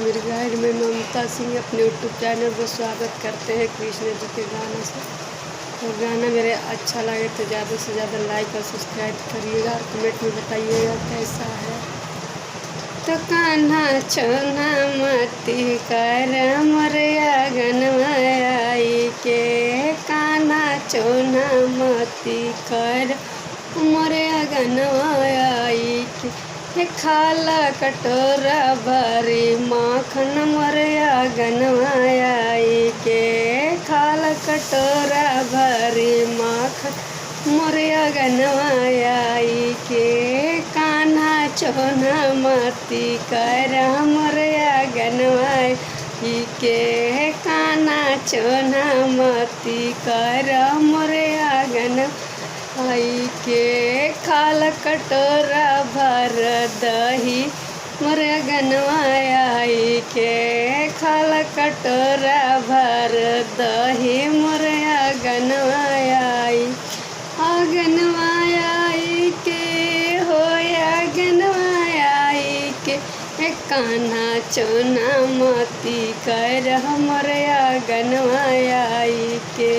मेरी गाइड में ममता सिंह अपने यूट्यूब चैनल पर स्वागत करते हैं कृष्ण जी के गाने से। तो गाना मेरे अच्छा लगे तो ज़्यादा से ज़्यादा लाइक और सब्सक्राइब करिएगा और कमेंट में बताइएगा कैसा है। तो कान्हा छोना मती कर मोरया गनवाई के, कान्हा छोना मती कर मोरया गनवाई के, खाला कटोरा भरी माखन मोरया गनवाई के, खाला कटोरा भरी माखन मोरया गनवाई के, कान्हा छोना मती कर मोरया गनवाई के, कान्हा छोना मती कर मोरया गनवाई के, खाला कटोरा भर दही मोरया गनवाई के, खाला कटोरा भर दही मोरया गनवाई गनवाई के होया गनवाई के, कान्हा छोना मती कर मोरया गनवाई के।